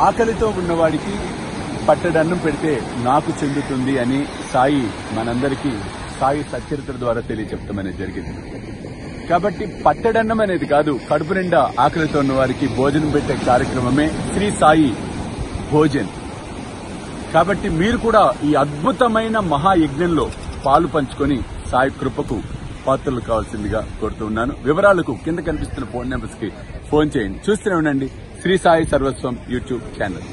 ఆకలితో ఉన్నవాడికి పట్టడన్నం పెడితే నాకు చెందుతుంది అని సాయి మనందరికీ సాయి సచ్చరిత్ర ద్వారా తెలియచెప్తాం అనేది జరిగింది. కాబట్టి పట్టడన్నం అనేది కాదు, కడుపు నిండా ఆకలితో ఉన్న వారికి భోజనం పెట్టే కార్యక్రమమే శ్రీ సాయి భోజన్. కాబట్టి మీరు కూడా ఈ అద్భుతమైన మహాయజ్ఞంలో పాలు పంచుకొని సాయి కృపకు పాత్రలు కావాల్సిందిగా కోరుతూ ఉన్నాను. వివరాలకు కింద కనిపిస్తున్న ఫోన్ నెంబర్స్ కి ఫోన్ చేయండి. చూస్తూనే ఉండండి శ్రీ సాయి సర్వస్వం యూట్యూబ్ ఛానల్.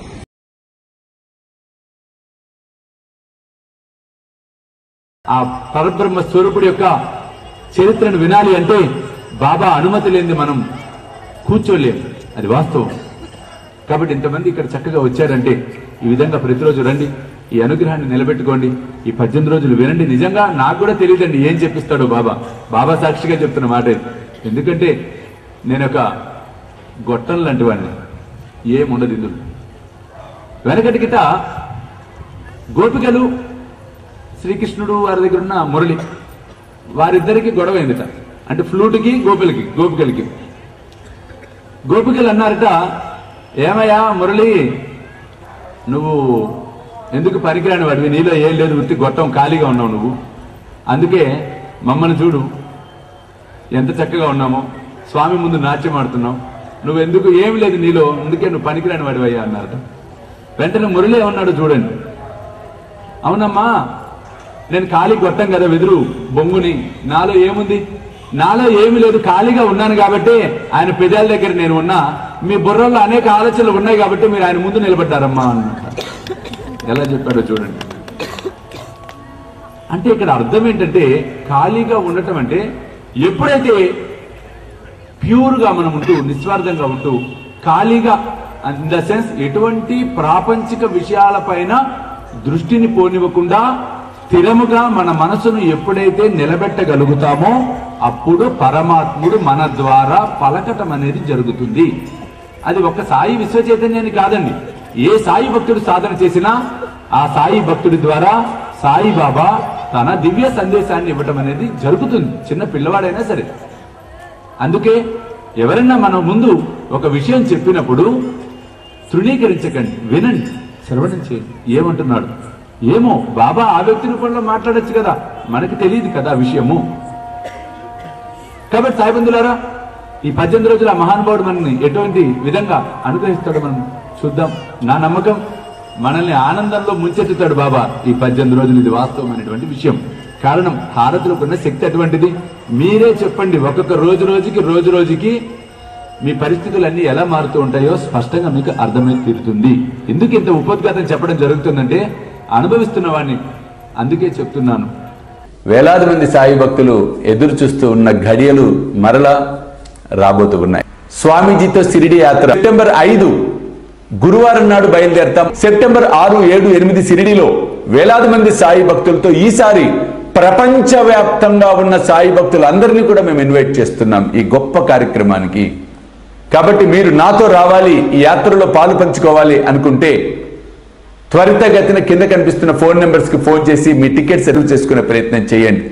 ఆ పరబ్రహ్మ స్వరూపుడి యొక్క చరిత్రను వినాలి అంటే బాబా అనుమతి లేనిది మనం కూర్చోలేము, అది వాస్తవం. కాబట్టి ఇంతమంది ఇక్కడ చక్కగా వచ్చారంటే ఈ విధంగా ప్రతిరోజు రండి, ఈ అనుగ్రహాన్ని నిలబెట్టుకోండి, ఈ 18 రోజులు వినండి. నిజంగా నాకు కూడా తెలియదండి ఏం చెప్పిస్తాడో బాబా. బాబా సాక్షిగా చెప్తున్న మాట. ఎందుకంటే నేను ఒక గొట్టం లాంటి వాడిని, ఏముండదు ఇందులో. వెనకటి గిట గోపికలు శ్రీకృష్ణుడు వారి దగ్గర ఉన్న మురళి వారిద్దరికి గొడవ అయిందిట. అంటే ఫ్లూట్కి గోపికలకి గోపికలు అన్నారట, ఏమయ్యా మురళి, నువ్వు ఎందుకు పనికిరాని వాడివి, నీలో ఏం లేదు, వృత్తి గొట్టం ఖాళీగా ఉన్నావు నువ్వు, అందుకే మమ్మల్ని చూడు ఎంత చక్కగా ఉన్నామో, స్వామి ముందు నాట్యం ఆడుతున్నావు, నువ్వెందుకు ఏం లేదు నీలో, అందుకే నువ్వు పనికిరాని వాడివయ్యా అన్నారట. వెంటనే మురళి ఏమన్నాడు చూడండి, అవునమ్మా నేను ఖాళీ గొట్టం కదా, వెదురు బొంగుని, నాలో ఏముంది, నాలో ఏమి లేదు, ఖాళీగా ఉన్నాను కాబట్టి ఆయన పెదాల దగ్గర నేను ఉన్నా, మీ బుర్రల్లో అనేక ఆలోచనలు ఉన్నాయి కాబట్టి మీరు ఆయన ముందు నిలబడ్డారమ్మా అన్నమాట. ఎలా చెప్పాడో చూడండి. అంటే ఇక్కడ అర్థం ఏంటంటే ఖాళీగా ఉండటం అంటే ఎప్పుడైతే ప్యూర్గా మనం ఉంటూ నిస్వార్థంగా ఉంటూ ఖాళీగా ఇన్ ద సెన్స్ ఎటువంటి ప్రాపంచిక విషయాలపైన దృష్టిని పోనివ్వకుండా స్థిరముగా మన మనసును ఎప్పుడైతే నిలబెట్టగలుగుతామో అప్పుడు పరమాత్ముడు మన ద్వారా పలకటం అనేది జరుగుతుంది. అది ఒక్క సాయి విశ్వ చైతన్యాన్ని కాదండి, ఏ సాయి భక్తుడు సాధన చేసినా ఆ సాయి భక్తుడి ద్వారా సాయిబాబా తన దివ్య సందేశాన్ని ఇవ్వటం అనేది జరుగుతుంది, చిన్న పిల్లవాడైనా సరే. అందుకే ఎవరైనా మన ముందు ఒక విషయం చెప్పినప్పుడు తృణీకరించకండి, వినండి, శ్రవణం చేయండి, ఏమంటున్నాడు, ఏమో బాబా ఆ వ్యక్తి రూపంలో మాట్లాడచ్చు కదా, మనకి తెలియదు కదా విషయము. కాబట్టి సాయిబంధులారా, ఈ 18 రోజుల మహానుభావుడు మనల్ని ఎటువంటి విధంగా అనుగ్రహిస్తాడో మనం చూద్దాం. నా నమ్మకం మనల్ని ఆనందంలో ముంచెత్తుతాడు బాబా ఈ 18 రోజులు. ఇది వాస్తవమైనటువంటి విషయం. కారణం హారతులకు ఉన్న శక్తి అటువంటిది. మీరే చెప్పండి, ఒక్కొక్క రోజు రోజుకి మీ పరిస్థితులన్నీ ఎలా మారుతూ ఉంటాయో స్పష్టంగా మీకు అర్థమై తీరుతుంది. ఎందుకు ఇంత ఉపోద్ఘాతం చెప్పడం జరుగుతుందంటే అనుభవిస్తున్న వాడిని, అందుకే చెప్తున్నాను. వేలాది మంది సాయి భక్తులు ఎదురు చూస్తూ ఉన్న ఘడియలు మరలా రాబోతూ ఉన్నాయి. స్వామీజీతో షిరిడి యాత్ర సెప్టెంబర్ 5 గురువారం నాడు బయలుదేరతాం. సెప్టెంబర్ 6, 7, 8 షిరిడిలో వేలాది మంది సాయి భక్తులతో ఈసారి ప్రపంచవ్యాప్తంగా ఉన్న సాయి భక్తులందరినీ కూడా మేము ఇన్వైట్ చేస్తున్నాం ఈ గొప్ప కార్యక్రమానికి. కాబట్టి మీరు నాతో రావాలి, ఈ యాత్రలో పాలు పంచుకోవాలి అనుకుంటే త్వరితగతిన కింద కనిపిస్తున్న ఫోన్ నెంబర్స్ కి ఫోన్ చేసి మీ టికెట్స్ రిజర్వ్ చేసుకునే ప్రయత్నం చేయండి.